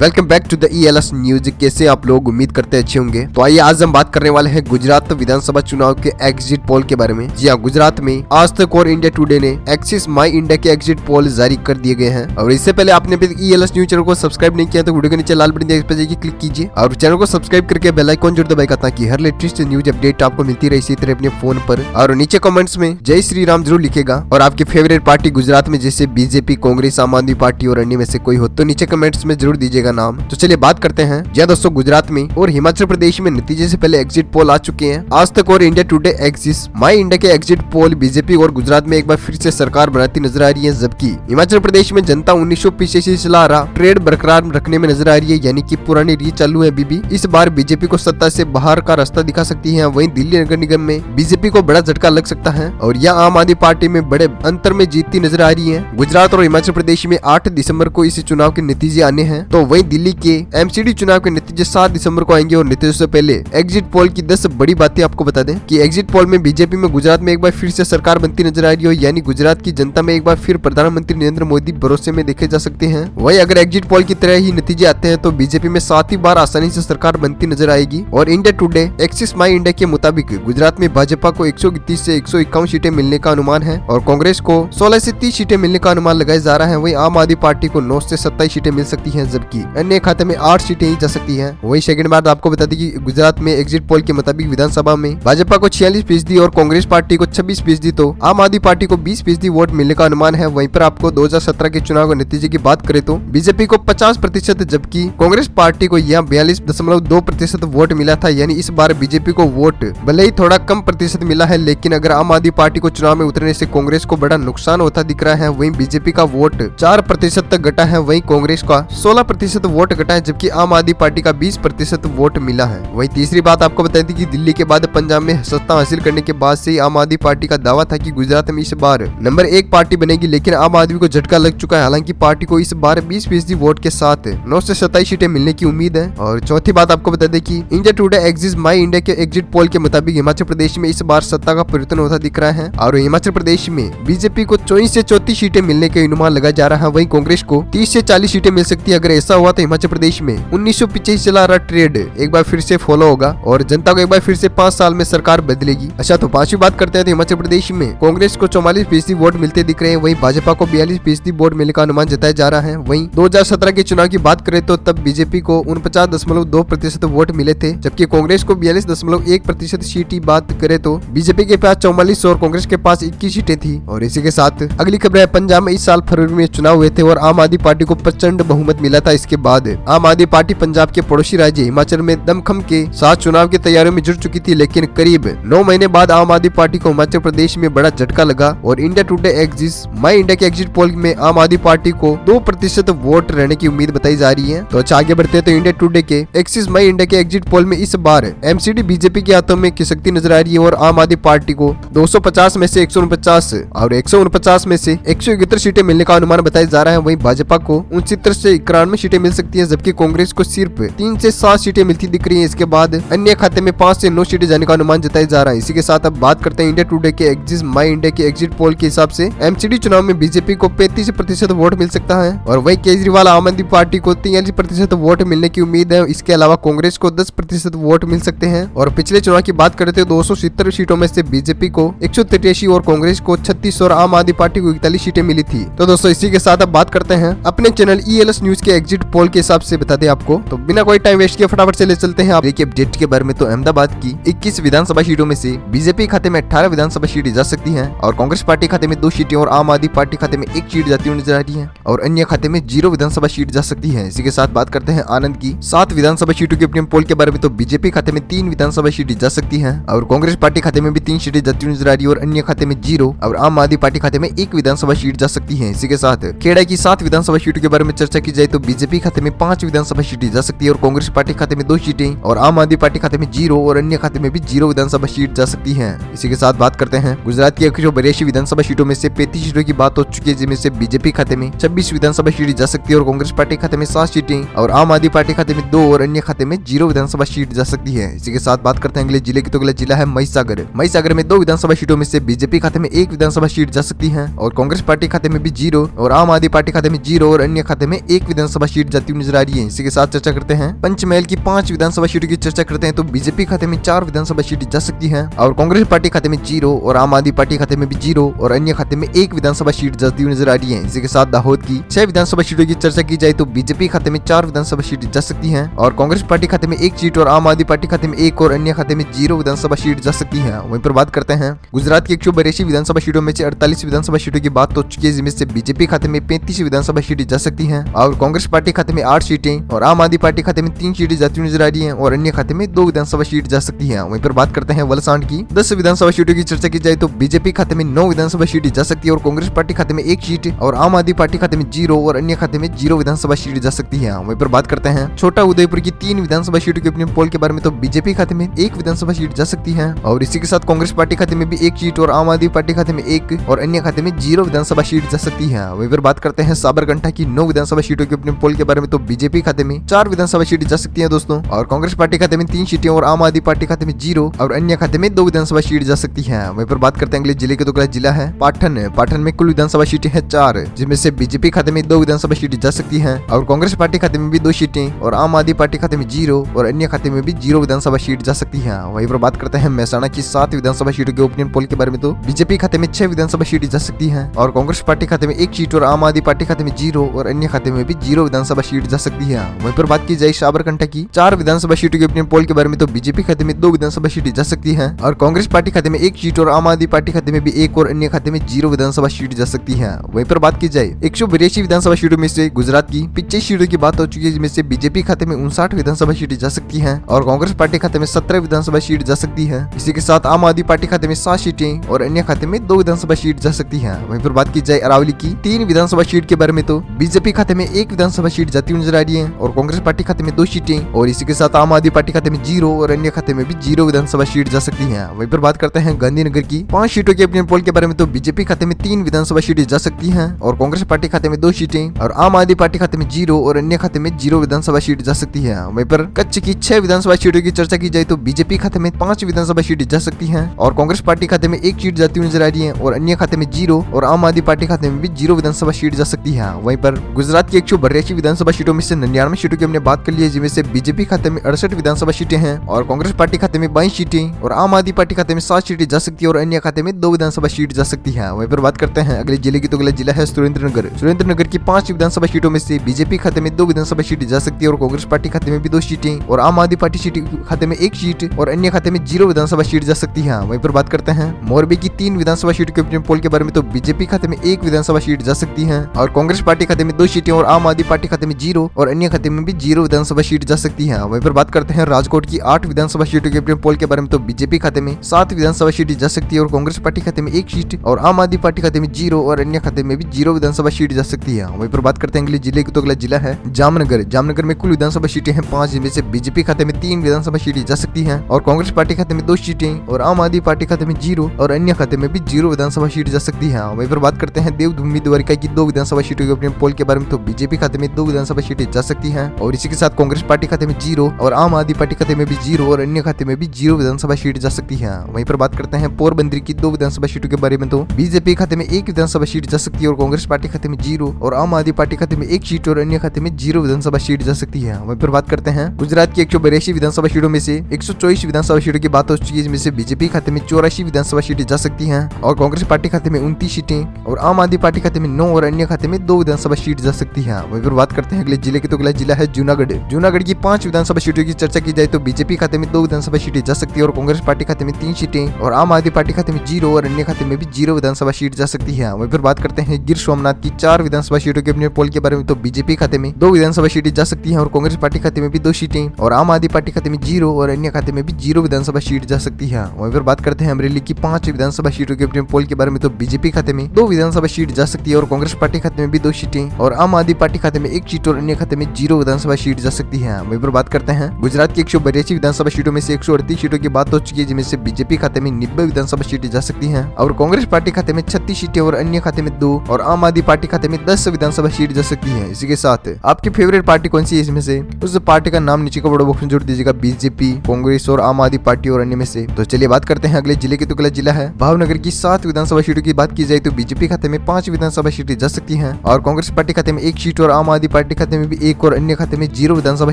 Welcome back to the ELS news. कैसे आप लोग, उम्मीद करते अच्छे होंगे। तो आइए आज हम बात करने वाले हैं गुजरात विधानसभा चुनाव के एग्जिट पोल के बारे में। जी हाँ, गुजरात में आज तक और इंडिया टुडे ने एक्सिस माई इंडिया के एग्जिट पोल जारी कर दिए गए हैं। और इससे पहले आपने अभी ELS न्यूज चैनल को सब्सक्राइब नहीं किया तो वीडियो के नीचे लाल बटन पर जाकर क्लिक कीजिए और चैनल को सब्सक्राइब करके बेल आइकन जरूर दबाएगा ताकि हर लेटेस्ट न्यूज अपडेट आपको मिलती रहे इसी तरह अपने फोन पर। और नीचे कमेंट्स में जय श्री राम जरूर लिखेगा। और आपकी फेवरेट पार्टी गुजरात में जैसे बीजेपी, कांग्रेस, आम आदमी पार्टी और अन्य में से कोई हो तो नीचे कमेंट्स में जरूर दीजिएगा नाम। तो चलिए बात करते हैं। जी दोस्तों, गुजरात में और हिमाचल प्रदेश में नतीजे से पहले एग्जिट पोल आ चुके हैं। आज तक और इंडिया टुडे, एक्सिस माई इंडिया के एग्जिट पोल बीजेपी और गुजरात में एक बार फिर से सरकार बनाती नजर आ रही है, जबकि हिमाचल प्रदेश में जनता 1900 पीछे से चला रहा ट्रेड बरकरार रखने में नजर आ रही है, यानी कि पुरानी रीत चालू है। बीबी इस बार बीजेपी को सत्ता से बाहर का रास्ता दिखा सकती है। वहीं दिल्ली नगर निगम में बीजेपी को बड़ा झटका लग सकता है और यह आम आदमी पार्टी में बड़े अंतर में जीतती नजर आ रही है। गुजरात और हिमाचल प्रदेश में 8 दिसंबर को इस चुनाव के नतीजे आने हैं, तो वहीं दिल्ली के MCD चुनाव के नतीजे 7 दिसंबर को आएंगे। और नतीजों से पहले एग्जिट पोल की 10 बड़ी बातें आपको बता दें कि एग्जिट पोल में बीजेपी में गुजरात में एक बार फिर से सरकार बनती नजर आ रही है, यानी गुजरात की जनता में एक बार फिर प्रधानमंत्री नरेंद्र मोदी भरोसे में देखे जा सकते हैं। वहीं अगर एग्जिट पोल की तरह ही नतीजे आते हैं तो बीजेपी में 7 ही बार आसानी से सरकार बनती नजर आएगी। और इंडिया टुडे, एक्सिस माई इंडिया के मुताबिक गुजरात में भाजपा को 131 से 151 सीटें मिलने का अनुमान है और कांग्रेस को 16 से 30 सीटें मिलने का अनुमान लगाया जा रहा है। वहीं आम आदमी पार्टी को 9 से 27 सीटें मिल सकती हैं, जबकि अन्य खाते में 8 सीटें ही जा सकती हैं। वहीं सेकंड बात आपको बता दें कि गुजरात में एग्जिट पोल के मुताबिक विधानसभा में भाजपा को 46% और कांग्रेस पार्टी को 26%, तो आम आदमी पार्टी को 20% वोट मिलने का अनुमान है। वहीं पर आपको 2017 के चुनाव के नतीजे की बात करें तो बीजेपी को 50%, जबकि कांग्रेस पार्टी को यहाँ 42.2% वोट मिला था। यानी इस बार बीजेपी को वोट भले ही थोड़ा कम प्रतिशत मिला है, लेकिन अगर आम आदमी पार्टी को चुनाव में उतरने से कांग्रेस को बड़ा नुकसान होता दिख रहा है। वहीं बीजेपी का वोट 4% तक घटा है, वहीं कांग्रेस का 16% वोट घटा है, जबकि आम आदमी पार्टी का 20% वोट मिला है। वहीं तीसरी बात आपको बता दी कि दिल्ली के बाद पंजाब में सत्ता हासिल करने के बाद से ही आम आदमी पार्टी का दावा था कि गुजरात में इस बार नंबर 1 पार्टी बनेगी, लेकिन आम आदमी को झटका लग चुका है। हालांकि पार्टी को इस बार 20% वोट के साथ 9 से 27 सीटें मिलने की उम्मीद है। और चौथी बात आपको बता दें कि इंडिया टुडे, एक्सिस माई इंडिया के एग्जिट पोल के मुताबिक हिमाचल प्रदेश में इस बार सत्ता का परिवर्तन होता दिख रहा है और हिमाचल प्रदेश में बीजेपी को 24 से 34 सीटें मिलने के अनुमान लगाया जा रहा है। वहीं कांग्रेस को 30 से 40 सीटें मिल सकती है। अगर ऐसा हुआ तो हिमाचल प्रदेश में 1900 पीछे चला रहा ट्रेड एक बार फिर से फॉलो होगा और जनता को एक बार फिर से 5 साल में सरकार बदलेगी। अच्छा, तो पांचवी बात करते हैं तो हिमाचल प्रदेश में कांग्रेस को 44% वोट मिलते दिख रहे हैं, वहीं भाजपा को 42% वोट मिलने का अनुमान जताया जा रहा है। वहीं 2017 के चुनाव की बात करें तो तब बीजेपी को 49.2% वोट मिले थे, जबकि कांग्रेस को 42.1% सीट की बात करें तो बीजेपी के पास 44 और कांग्रेस के पास 21 सीटें थी। और इसी के साथ अगली खबर है, पंजाब में इस साल फरवरी में चुनाव हुए थे और आम आदमी पार्टी को प्रचंड बहुमत मिला था। इसके बाद आम आदमी पार्टी पंजाब के पड़ोसी राज्य हिमाचल में दमखम के साथ चुनाव की तैयारियों में जुट चुकी थी, लेकिन करीब 9 महीने बाद आम आदमी पार्टी को हिमाचल प्रदेश में बड़ा झटका लगा और इंडिया टुडे, एक्सिस माई इंडिया के एग्जिट पोल में आम आदमी पार्टी को 2% वोट रहने की उम्मीद बताई जा रही है। तो अच्छा, आगे बढ़ते हैं तो इंडिया टुडे के, एक्सिस माई इंडिया के एग्जिट पोल में इस बार MCD बीजेपी के हाथों में खिसकती नजर आ रही है और आम आदमी पार्टी को 250 में से 149 और 149 में से 171 सीटें मिलने का अनुमान बताया जा रहा है। वहीं भाजपा को 69 से 91 सीटें मिल सकती है, जबकि कांग्रेस को सिर्फ 3 से 7 सीटें मिलती दिख रही है। इसके बाद अन्य खाते में 5 से 9 सीटें जाने का अनुमान जताया जा रहा है। इसी के साथ अब बात करते हैं इंडिया टुडे के, एक्सिस माई इंडिया के एग्जिट पोल के हिसाब से MCD चुनाव में बीजेपी को 35% वोट मिल सकता है और वहीं केजरीवाल आम आदमी पार्टी को 43% वोट मिलने की उम्मीद है। इसके अलावा कांग्रेस को 10% वोट मिल सकते हैं। और पिछले चुनाव की बात करते हैं 270 सीटों में से बीजेपी को 183 और कांग्रेस को 36 और आम आदमी पार्टी को 41 सीटें मिली थी। तो दोस्तों, इसी के साथ अब बात करते हैं अपने चैनल ELS न्यूज के एग्जिट पोल के हिसाब से बता दें आपको। तो बिना कोई टाइम वेस्ट किए फटाफट से ले चलते हैं आप देखिए अपडेट के बारे में। तो अहमदाबाद की 21 विधानसभा सीटों में से बीजेपी खाते में 18 विधानसभा सीटें जा सकती हैं और कांग्रेस पार्टी खाते में 2 सीटें और आम आदमी पार्टी खाते में 1 सीट जाती हुई नजर आ रही है और अन्य खाते में 0 विधानसभा सीट जा सकती है। इसी के साथ बात करते हैं आनंद की 7 विधानसभा सीटों के अपने पोल के बारे में। तो बीजेपी खाते में 3 विधानसभा सीटें जा सकती है और कांग्रेस पार्टी खाते में भी 3 सीटें जाती हुई नजर आ रही है और अन्य खाते में 0 और आम आदमी पार्टी खाते में 1 विधानसभा सीट जा सकती है। इसी के साथ खेड़ा की 7 विधानसभा सीटों के बारे में चर्चा की जाए तो बीजेपी खाते में 5 विधानसभा सीटें जा सकती है और कांग्रेस पार्टी खाते में 2 सीटें और आम आदमी पार्टी खाते में 0 और अन्य खाते में भी 0 विधानसभा सीट जा सकती है। इसी के साथ बात करते हैं गुजरात की 182 विधानसभा सीटों में से 35 सीटों की बात हो चुकी है, जिनमें से बीजेपी खाते में 26 विधानसभा सीटें जा सकती है और कांग्रेस पार्टी खाते में 7 सीटें और आम आदमी पार्टी खाते में 2 और अन्य खाते में 0 विधानसभा सीट जा सकती है। इसी के साथ बात करते हैं अगले जिले की, तो अगला जिला है महिसागर। महिसागर में 2 विधानसभा सीटों में से बीजेपी खाते में 1 विधानसभा सीट जा सकती है और कांग्रेस पार्टी खाते में भी 0 और आम आदमी पार्टी खाते में 0 और अन्य खाते में 1 विधानसभा सीट जाती हुई नजर आ रही है। इसी के साथ चर्चा करते हैं पंचमहल की 5 विधानसभा सीटों की चर्चा करते हैं तो बीजेपी खाते में 4 विधानसभा सीटें जा सकती हैं और कांग्रेस पार्टी खाते में 0 और आम आदमी पार्टी खाते में भी 0 और अन्य खाते में 1 विधानसभा सीट जाती हुई नजर आ रही है। इसी के साथ दाहोद की 6 विधानसभा सीटों की चर्चा की जाए तो बीजेपी खाते में 4 विधानसभा सीट जा सकती हैं और कांग्रेस पार्टी खाते में 1 सीट और आम आदमी पार्टी खाते में 1 और अन्य खाते में 0 विधानसभा सीट जा सकती है। वहीं पर बात करते हैं गुजरात की 182 विधानसभा सीटों में से 48 विधानसभा सीटों की बात हो चुकी है, जिनमें से बीजेपी खाते में 35 विधानसभा सीटें जा सकती हैं और कांग्रेस पार्टी खाते में 8 सीटें और आम आदमी पार्टी खाते में 3 सीटें जाती हुई नजर आ रही है और अन्य खाते में 2 विधानसभा सीट जा सकती है। वहीं पर बात करते हैं वलसाड की 10 विधानसभा सीटों की चर्चा की जाए तो बीजेपी खाते में 9 विधानसभा सीट जा सकती है और कांग्रेस पार्टी खाते में 1 सीट और आम आदमी पार्टी खाते में 0 और अन्य खाते में 0 विधानसभा सीट जा सकती है। वहीं पर बात करते हैं छोटा उदयपुर की 3 विधानसभा सीटों के अपने पोल के बारे में तो बीजेपी खाते में 1 विधानसभा सीट जा सकती है और इसी के साथ कांग्रेस पार्टी खाते में भी 1 सीट और आम आदमी पार्टी खाते में 1 और अन्य खाते में 0 विधानसभा सीट जा सकती है। वहीं पर बात करते हैं साबरकांठा की 9 विधानसभा सीटों के अपने पोल के बारे में तो बीजेपी खाते में 4 विधानसभा सीट जा सकती है दोस्तों और कांग्रेस पार्टी खाते में 3 सीटें और आम आदमी पार्टी खाते में 0 और अन्य खाते में 2 विधानसभा सीट जा सकती है। वहीं पर बात करते हैं अगले जिले के तो अगला जिला है पाटन में कुल विधानसभा सीटें हैं 4, जिनमें से बीजेपी खाते में 2 विधानसभा सीटें जा सकती हैं और कांग्रेस पार्टी खाते में भी 2 सीटें और आम आदमी पार्टी खाते में 0 और अन्य खाते में भी 0 विधानसभा सीट जा सकती है। वहीं पर बात करते हैं महसाणा की 7 विधानसभा सीटों के ओपिनियन पोल के बारे में तो बीजेपी खाते में 6 विधानसभा सीटें जा सकती है और कांग्रेस पार्टी खाते में 1 सीट और आम आदमी पार्टी खाते में 0 और अन्य खाते में भी 0 विधानसभा सीट जा सकती है। वहीं पर बात की जाए साबरकांठा की 4 विधानसभा सीटों के ओपिनियन पोल के बारे में तो बीजेपी खाते में 2 विधानसभा सीटें जा सकती है और कांग्रेस पार्टी खाते में 1 सीट और आम आदमी पार्टी खाते में भी 1 और अन्य खाते में 0 विधानसभा सीट जा सकती है। वहीं पर बात की जाए 182 विधानसभा सीटों में से गुजरात की 25 सीटों की बात हो चुकी है, जिनमें से बीजेपी खाते में 59 विधानसभा सीटें जा सकती हैं और कांग्रेस पार्टी खाते में 17 विधानसभा सीट जा सकती है। इसी के साथ आम आदमी पार्टी खाते में 7 सीटें और अन्य खाते में 2 विधानसभा सीट जा सकती है। वहीं पर बात की जाए अरावली की 3 विधानसभा सीट के बारे में तो बीजेपी खाते में 1 विधानसभा सीट जाती हुई नजर आ रही है और कांग्रेस पार्टी खाते में 2 सीटें और इसी के साथ आम आदमी पार्टी खाते में 0 और अन्य खाते में भी 0 विधानसभा सीट जा सकती है। वहीं पर बात करते हैं गांधीनगर की 5 सीटों के अपने पोल के बारे में तो बीजेपी खाते में 3 विधानसभा सीटें जा सकती हैं और कांग्रेस पार्टी खाते में 2 सीटें और आम आदमी पार्टी खाते में 0 और अन्य खाते में 0 विधानसभा सीट जा सकती है। वहीं पर कच्छ की 6 विधानसभा सीटों की चर्चा की जाए तो बीजेपी खाते में 5 विधानसभा सीटें जा सकती हैं और कांग्रेस पार्टी खाते में 1 सीट जाती हुई नजर आ रही है और अन्य खाते में 0 और आम आदमी पार्टी खाते में भी 0 विधानसभा सीट जा सकती है। वहीं पर गुजरात की 182 विधानसभा सीटों में से 99 सीटों की हमने बात कर ली है, जिनमें से बीजेपी खाते में 68 विधानसभा सीटें हैं और कांग्रेस पार्टी खाते में 22 सीटें और आम आदमी पार्टी खाते में 7 सीटें जा सकती है और अन्य खाते में 2 विधानसभा सीट जा सकती है। वहीं पर बात करते हैं अगले जिले की तो अगला जिला है सुरेंद्रनगर की 5 विधानसभा सीटों में से बीजेपी खाते में 2 विधानसभा सीटें जा सकती है और कांग्रेस पार्टी खाते में भी 2 सीटें और आम आदमी पार्टी खाते में 1 सीट और अन्य खाते में 0 विधानसभा सीट जा सकती है। वहीं पर बात करते हैं मोरबी की 3 विधानसभा सीट के पोल के बारे में तो बीजेपी खाते में 1 विधानसभा सीट जा सकती है और कांग्रेस पार्टी खाते में 2 सीटें और आम आदमी पार्टी खाते में 0 और अन्य खाते में भी 0 विधानसभा सीट जा सकती है। वहीं पर बात करते हैं राजकोट की 8 विधानसभा सीटों के पोल के बारे में तो बीजेपी खाते में 7 विधानसभा सीट जा सकती है और कांग्रेस पार्टी खाते में 1 सीट और आम आदमी पार्टी खाते में 0 और अन्य खाते में भी 0 विधानसभा सीट जा सकती है। वहीं पर बात करते हैं अगले जिले की तो अगला जिला है जामनगर में कुल विधानसभा सीटें हैं 5, जिनमें से बीजेपी खाते में 3 विधानसभा सीटें जा सकती हैं और कांग्रेस पार्टी खाते में 2 सीटें और आम आदमी पार्टी खाते में 0 और अन्य खाते में भी 0 विधानसभा सीट जा सकती है। वहीं पर बात करते हैं देवभूमि द्वारिका की 2 विधानसभा सीटों के अपने पोल के बारे में तो बीजेपी खाते में 2 विधानसभा सीटें जा सकती हैं और इसी के साथ कांग्रेस पार्टी खाते में 0 और आम आदमी पार्टी खाते में भी 0 और अन्य खाते में भी 0 विधानसभा सीट जा सकती है। वहीं पर बात करते हैं पोरबंदर की 2 विधानसभा सीटों के बारे में तो बीजेपी खाते में 1 विधानसभा सीट जा सकती है और कांग्रेस पार्टी खाते में 0 और आम आदमी पार्टी खाते में 1 सीट और अन्य खाते में 0 विधानसभा सीट जा सकती है। वहीं पर बात करते हैं गुजरात की 182 विधानसभा सीटों में से 124 विधानसभा सीटों की बात हो चुकी है, जिसमें से बीजेपी खाते में 84 विधानसभा सीटें जा सकती हैं और कांग्रेस पार्टी खाते में 29 सीटें और आम आदमी पार्टी खाते में 9 और अन्य खाते में 2 विधानसभा सीट जा सकती है। वहीं पर बात करते हैं अगले जिले की तो अगला जिला है जूनागढ़ की 5 विधानसभा सीटों की चर्चा की जाए तो बीजेपी खाते में 2 विधानसभा सीटें जा सकती है और कांग्रेस पार्टी खाते में 3 सीटें और आम आदमी पार्टी खाते में 0 और अन्य खाते में भी 0 विधानसभा सीट जा सकती है। वहीं पर बात करते हैं गिर सोमनाथ की 4 विधानसभा सीटों के अपने पोल के बारे में तो बीजेपी खाते में 2 विधानसभा सीटें जा सकती हैं और कांग्रेस पार्टी खाते में भी 2 सीटें और आम आदमी पार्टी खाते में 0 और अन्य खाते में भी 0 विधानसभा सीट जा सकती है। वहीं पर बात करते हैं अमरेली की 5 विधानसभा सीटों के अपने पोल के बारे में तो बीजेपी खाते में 2 विधानसभा सीट जा सकती है और कांग्रेस पार्टी खाते में भी 2 सीटें और आम आदमी पार्टी खाते में 1 सीट और अन्य खाते में 0 विधानसभा सीट जा सकती है। वहीं पर बात करते हैं गुजरात की 182 विधानसभा सीटों में से 138 सीटों की बात हो चुकी है, जिनमें से बीजेपी खाते में 90 विधानसभा सीटें जा सकती हैं और कांग्रेस पार्टी खाते में 36 सीटें और अन्य खाते में 2 और आम आदमी पार्टी खाते में 10 विधानसभा सीट जा सकती है। इसी के साथ आपकी फेवरेट पार्टी कौन सी है इसमें से उस पार्टी का नाम नीचे कमेंट बॉक्स में जोड़ दीजिएगा, बीजेपी, कांग्रेस और आम आदमी पार्टी और अन्य में से। तो चलिए बात करते हैं अगले जिले की तो अगला जिला है भावनगर की 7 विधानसभा सीटों की बात की जाए तो बीजेपी खाते में 5 विधानसभा सीटें जा सकती हैं और कांग्रेस पार्टी खाते में 1 सीट और आम आदमी पार्टी खाते में भी 1 और अन्य खाते में 0 विधानसभा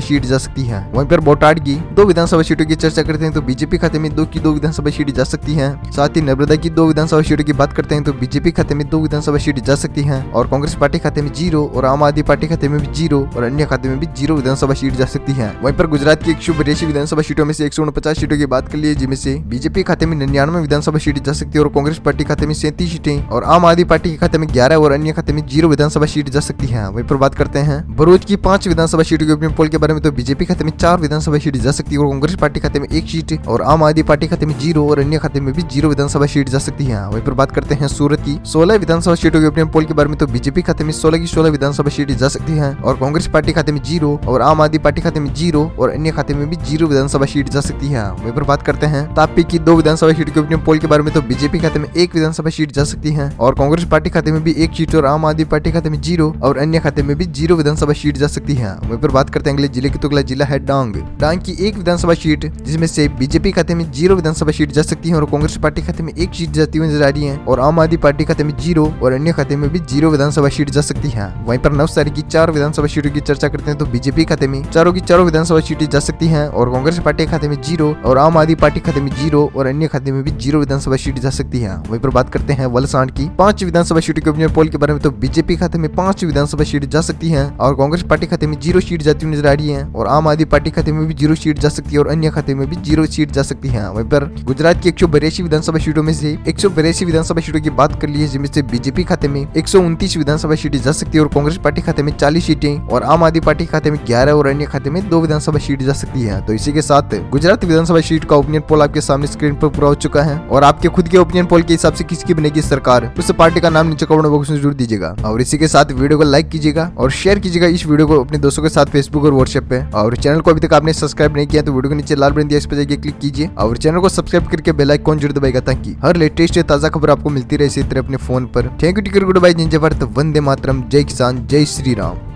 सीट जा सकती है। वहीं पर बोटाड की 2 विधानसभा सीटों की चर्चा करते हैं तो बीजेपी खाते में 2 की 2 विधानसभा सीट जा सकती है। साथ ही नर्मदा की 2 विधानसभा सीटों की बात करते हैं तो बीजेपी खाते में 2 विधानसभा सीट जा सकती है और कांग्रेस पार्टी खाते में 0 और आम आदमी पार्टी खाते में भी 0 और अन्य खाते में भी 0 विधानसभा सीट जा सकती है। वहीं पर गुजरात की 182 विधानसभा सीटों में से 149 सीटों की बात कर लिए, जिनमें से बीजेपी खाते में 99 विधानसभा सीट जा सकती है और कांग्रेस पार्टी खाते में 37 सीटें और आम आदमी पार्टी के खाते में 11 और अन्य खाते में 0 विधानसभा सीट जा सकती है। वहीं पर बात करते हैं भरूच की 5 विधानसभा सीटों के ओपिनियन पोल के बारे में तो बीजेपी खाते में 4 विधानसभा सीट जा सकती है और कांग्रेस पार्टी खाते में 1 सीट और आम आदमी पार्टी खाते में 0 और अन्य खाते में भी 0 विधानसभा सीट जा सकती है। वहीं पर बात करते हैं सूरत की 16 विधानसभा सीटों के ओपिनियन पोल के बारे में तो बीजेपी खाते में 16 की 16 विधानसभा सीट जा सकती है और कांग्रेस पार्टी खाते में 0 और आम आदमी पार्टी खाते में 0 और अन्य खाते में भी 0 विधानसभा सीट जा सकती है। वहीं पर बात करते हैं तापी की 2 विधानसभा सीट के ओपिनियन पोल के बारे में तो बीजेपी खाते में 1 विधानसभा सीट जा सकती है और कांग्रेस पार्टी खाते में भी 1 सीट और आम आदमी पार्टी खाते में 0 और अन्य खाते में भी 0 विधानसभा सीट जा सकती है। वहीं पर बात करते हैं अगले जिले की, तो अगला जिला है डांग की 1 विधानसभा सीट, जिसमें से बीजेपी खाते में 0 विधानसभा सीट जा सकती है और कांग्रेस पार्टी खाते में 1 सीट जाती हुई नजर आ रही है और आम आदमी पार्टी खाते में 0 और अन्य खाते में भी 0 विधानसभा सीट जा सकती है। वहीं पर नवसारी की 4 विधानसभा सीटों की चर्चा करते हैं तो बीजेपी खाते में चारों की चारों विधानसभा सीटें जा सकती हैं और कांग्रेस पार्टी खाते में 0 और आम आदमी पार्टी खाते में 0 और अन्य खाते में भी 0 विधानसभा सीट जा सकती है। वहीं पर बात करते हैं वलसाड की 5 विधानसभा सीटों के ओपिनियन पोल के बारे में तो बीजेपी खाते में 5 विधानसभा सीट जा सकती है और कांग्रेस पार्टी खाते में 0 सीट जाती हुई नजर आ रही है और आम आदमी पार्टी खाते में भी 0 सीट जा सकती है और अन्य खाते में भी 0 सीट जा सकती है। वहीं पर गुजरात की 182 विधानसभा सीटों में से 182 विधानसभा सीटों की बात कर ली है, जिनमें से बीजेपी खाते में 129 विधानसभा सीटें जा सकती है और कांग्रेस पार्टी खाते में 40 सीटें और आम आदमी पार्टी खाते में 11 और अन्य खाते में 2 विधानसभा सीट जा सकती है। तो इसी के साथ गुजरात विधानसभा सीट का ओपिनियन पोल आपके सामने स्क्रीन पर पूरा हो चुका है और आपके खुद के ओपिनियन पोल के हिसाब से किसकी बनेगी सरकार, उस पार्टी का नाम नीचे कमेंट बॉक्स में जरूर दीजिएगा। और इसी के साथ वीडियो को लाइक कीजिएगा और शेयर कीजिएगा इस वीडियो को अपने दोस्तों के साथ फेसबुक और व्हाट्सएप पे। और चैनल को अभी तक आपने सब्सक्राइब नहीं किया तो वीडियो के नीचे लाल बटन दिया, इस पर जाकर क्लिक कीजिए और चैनल को सब्सक्राइब करके बेल आइकन जरूर दबाएगा ताकि हर लेटेस्ट ताजा खबर आपको मिलती रहे इसी तरह अपने फोन पर। थैंक यू, टिकर गुड बाय, जय भारत, वंदे मातरम, जय किसान, जय श्री राम।